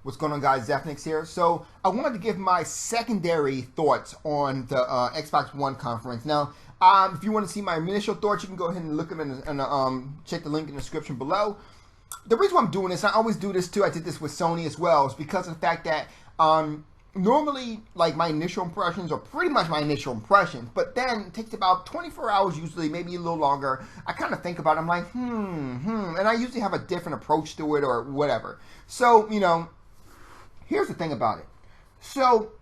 What's going on, guys? Zephyrnix here. So I wanted to give my secondary thoughts on the Xbox One conference. Now, if you want to see my initial thoughts, you can go ahead and look them and check the link in the description below. The reason why I'm doing this, I always do this too, I did this with Sony as well, is because of the fact that normally, like, my initial impressions are pretty much my initial impressions, but then it takes about 24 hours usually, maybe a little longer. I kind of think about it, I'm like, and I usually have a different approach to it or whatever. So, you know, here's the thing about it. So,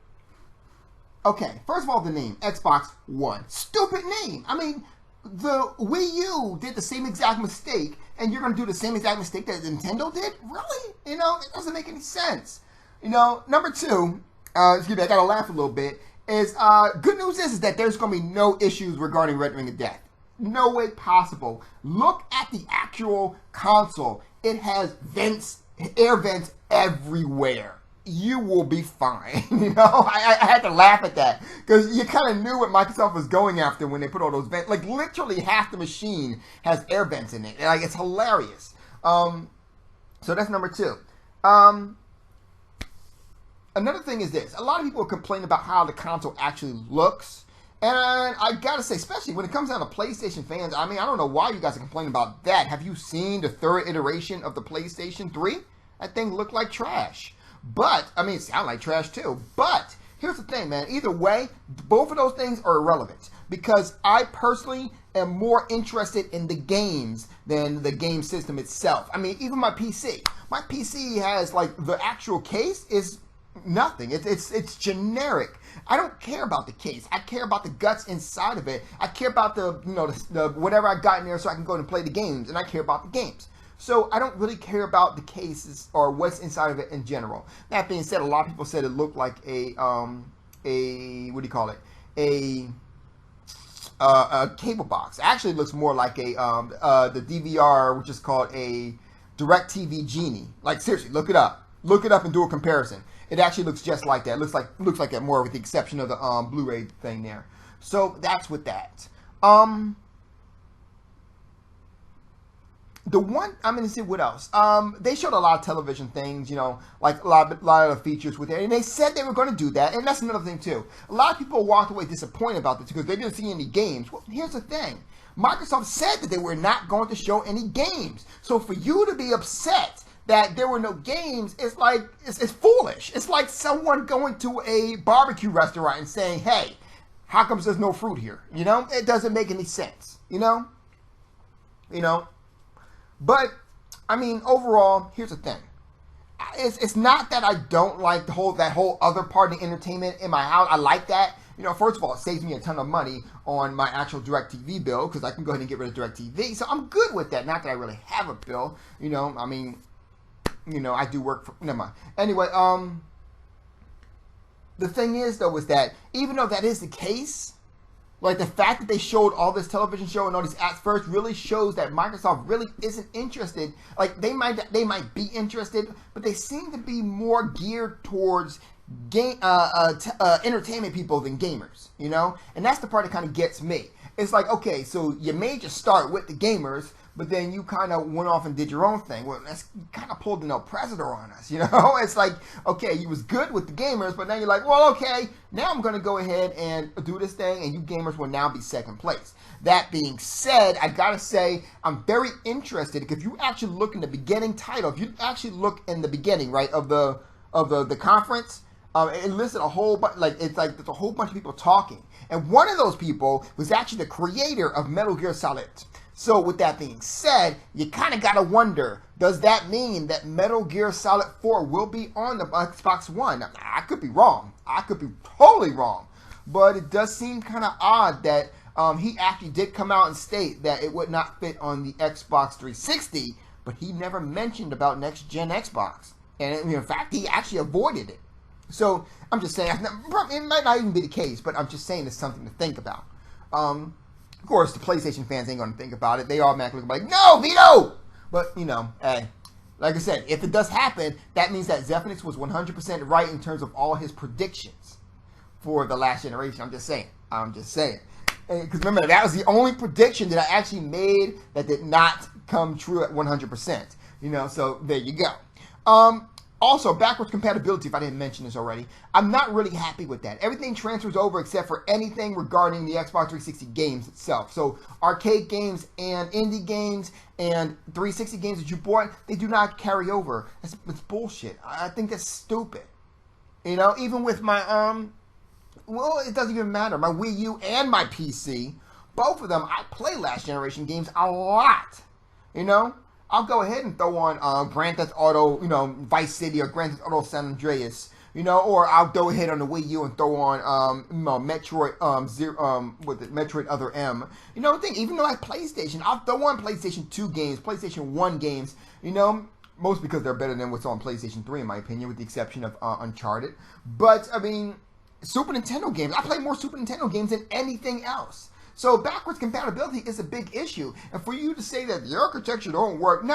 okay, first of all, the name, Xbox One. Stupid name. I mean, the Wii U did the same exact mistake, and you're going to do the same exact mistake that Nintendo did? Really? You know, it doesn't make any sense. You know, number two, excuse me, I got to laugh a little bit, is good news is that there's going to be no issues regarding Red Ring of Death. No way possible. Look at the actual console. It has vents, air vents everywhere. You will be fine. You know, I had to laugh at that because you kind of knew what Microsoft was going after when they put all those vents. Like, literally half the machine has air vents in it. Like, it's hilarious. So that's number two. Another thing is this. A lot of people complain about how the console actually looks. And I gotta say, especially when it comes down to PlayStation fans, I mean, I don't know why you guys are complaining about that. Have you seen the third iteration of the PlayStation 3? That thing looked like trash. But, I mean, it sounded like trash too. But, here's the thing, man. Either way, both of those things are irrelevant. Because I personally am more interested in the games than the game system itself. I mean, even my PC. My PC has, like, the actual case is nothing. It's generic. I don't care about the case. I care about the guts inside of it. I care about the, you know, the whatever I got in there so I can go and play the games. And I care about the games. So I don't really care about the cases or what's inside of it in general. That being said, a lot of people said it looked like a what do you call it? A cable box. Actually, it looks more like a the DVR, which is called a DirecTV Genie. Like, seriously, look it up. Look it up and do a comparison. It actually looks just like that. It looks like that more with the exception of the Blu-ray thing there. So that's with that. The one, I'm going to see what else. They showed a lot of television things, you know, like a lot of the features with it. And they said they were going to do that. And that's another thing, too. A lot of people walked away disappointed about this because they didn't see any games. Well, here's the thing. Microsoft said that they were not going to show any games. So for you to be upset that there were no games, it's like, it's foolish. It's like someone going to a barbecue restaurant and saying, hey, how come there's no fruit here? You know, it doesn't make any sense, you know? You know? But, I mean, overall, here's the thing. It's not that I don't like that whole other part of the entertainment in my house. I like that. You know, first of all, it saves me a ton of money on my actual DirecTV bill because I can go ahead and get rid of DirecTV. So I'm good with that. Not that I really have a bill. You know, I mean, you know, I do work for... Never mind. Anyway, the thing is, though, is that even though that is the case... Like, the fact that they showed all this television show and all these ads first really shows that Microsoft really isn't interested. Like, they might be interested, but they seem to be more geared towards entertainment people than gamers, you know? And that's the part that kind of gets me. It's like, okay, so you made your start with the gamers, but then you kind of went off and did your own thing. Well, that's kind of pulled the no predator on us, you know? It's like, okay, you was good with the gamers, but now you're like, well, okay, now I'm going to go ahead and do this thing, and you gamers will now be second place. That being said, I got to say, I'm very interested, if you actually look in the beginning title, if you actually look in the beginning, right, of the conference, it listed a whole bunch, there's a whole bunch of people talking. And one of those people was actually the creator of Metal Gear Solid. So with that being said, you kind of got to wonder, does that mean that Metal Gear Solid 4 will be on the Xbox One? Now, I could be wrong. I could be totally wrong. But it does seem kind of odd that he actually did come out and state that it would not fit on the Xbox 360, but he never mentioned about next-gen Xbox. And in fact, he actually avoided it. So I'm just saying, it might not even be the case, but I'm just saying it's something to think about. Of course, the PlayStation fans ain't going to think about it. They automatically like, no, veto! But, you know, hey, like I said, if it does happen, that means that Zephyrnix was 100% right in terms of all his predictions for the last generation. I'm just saying. Because remember, that was the only prediction that I actually made that did not come true at 100%. You know, so there you go. Also, backwards compatibility, if I didn't mention this already, I'm not really happy with that. Everything transfers over except for anything regarding the Xbox 360 games itself. So arcade games and indie games and 360 games that you bought, they do not carry over. It's bullshit. I think that's stupid. You know, even with my, well, it doesn't even matter. My Wii U and my PC, both of them, I play last generation games a lot. You know? I'll go ahead and throw on Grand Theft Auto, you know, Vice City or Grand Theft Auto San Andreas, you know, or I'll go ahead on the Wii U and throw on, you know, Metroid, Metroid Other M. You know, even though I PlayStation, I'll throw on PlayStation 2 games, PlayStation 1 games, you know, most because they're better than what's on PlayStation 3, in my opinion, with the exception of Uncharted. But, I mean, Super Nintendo games, I play more Super Nintendo games than anything else. So backwards compatibility is a big issue. And for you to say that the architecture don't work, no.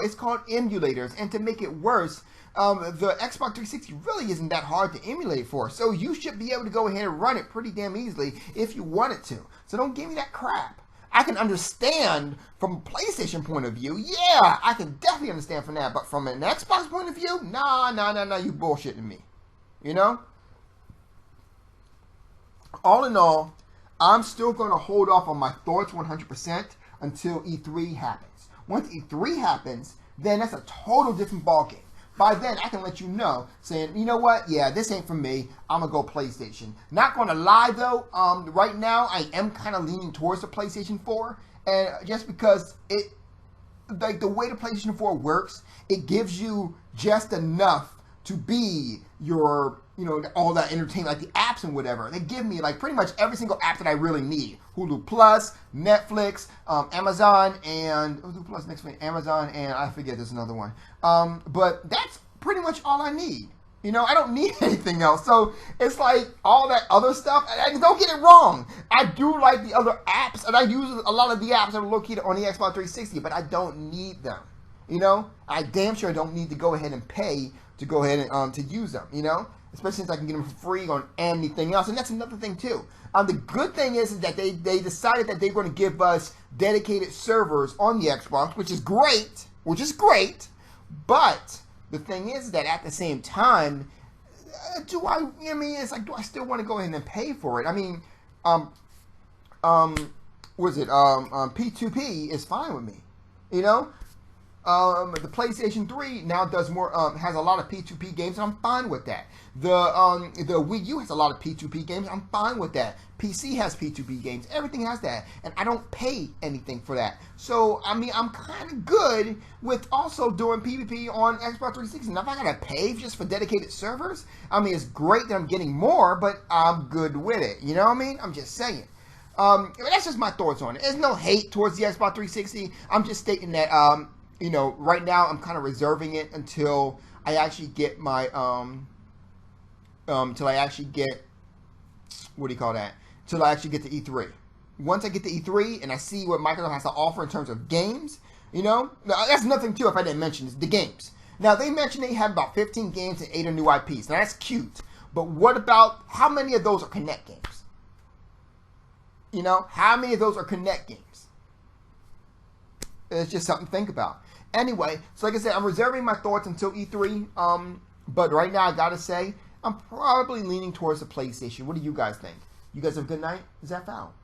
It's called emulators. And to make it worse, the Xbox 360 really isn't that hard to emulate for. So you should be able to go ahead and run it pretty damn easily if you wanted to. So don't give me that crap. I can understand from a PlayStation point of view. Yeah, I can definitely understand from that. But from an Xbox point of view, nah, you bullshitting me. You know? All in all, I'm still going to hold off on my thoughts 100% until E3 happens. Once E3 happens, then that's a total different ballgame. By then, I can let you know, saying, you know what, yeah, this ain't for me. I'm going to go PlayStation. Not going to lie, though. Right now, I am kind of leaning towards the PlayStation 4. And just because it, like the way the PlayStation 4 works, it gives you just enough to be your, you know, all that entertainment, like the apps and whatever. They give me like pretty much every single app that I really need. Hulu Plus, Netflix, Amazon, and Hulu Plus, Netflix, Amazon, and I forget there's another one. But that's pretty much all I need. You know, I don't need anything else. So it's like all that other stuff. And don't get it wrong. I do like the other apps, and I use a lot of the apps that are located on the Xbox 360, but I don't need them. You know, I damn sure don't need to go ahead and pay to go ahead and to use them, you know, especially since I can get them for free on anything else. And that's another thing too. The good thing is that they decided that they're going to give us dedicated servers on the Xbox, which is great. But the thing is that at the same time, do I still want to go ahead and pay for it? I mean, P2P is fine with me, you know. The PlayStation 3 now does more, has a lot of P2P games, and I'm fine with that. The Wii U has a lot of P2P games, I'm fine with that. PC has P2P games, everything has that, and I don't pay anything for that. So, I mean, I'm kind of good with also doing PvP on Xbox 360. Now, if I gotta pay just for dedicated servers, I mean, it's great that I'm getting more, but I'm good with it. You know what I mean? I'm just saying. That's just my thoughts on it. There's no hate towards the Xbox 360. I'm just stating that, you know, right now I'm kind of reserving it until I actually get my, till I actually get to E3. Once I get to E3 and I see what Microsoft has to offer in terms of games, you know, that's nothing too if I didn't mention the games. Now, they mentioned they have about 15 games and 8 are new IPs. Now, that's cute. But what about, how many of those are Connect games? You know, how many of those are Connect games? It's just something to think about. Anyway, so like I said, I'm reserving my thoughts until E3. But right now, I gotta say, I'm probably leaning towards the PlayStation. What do you guys think? You guys have a good night? Zeph out.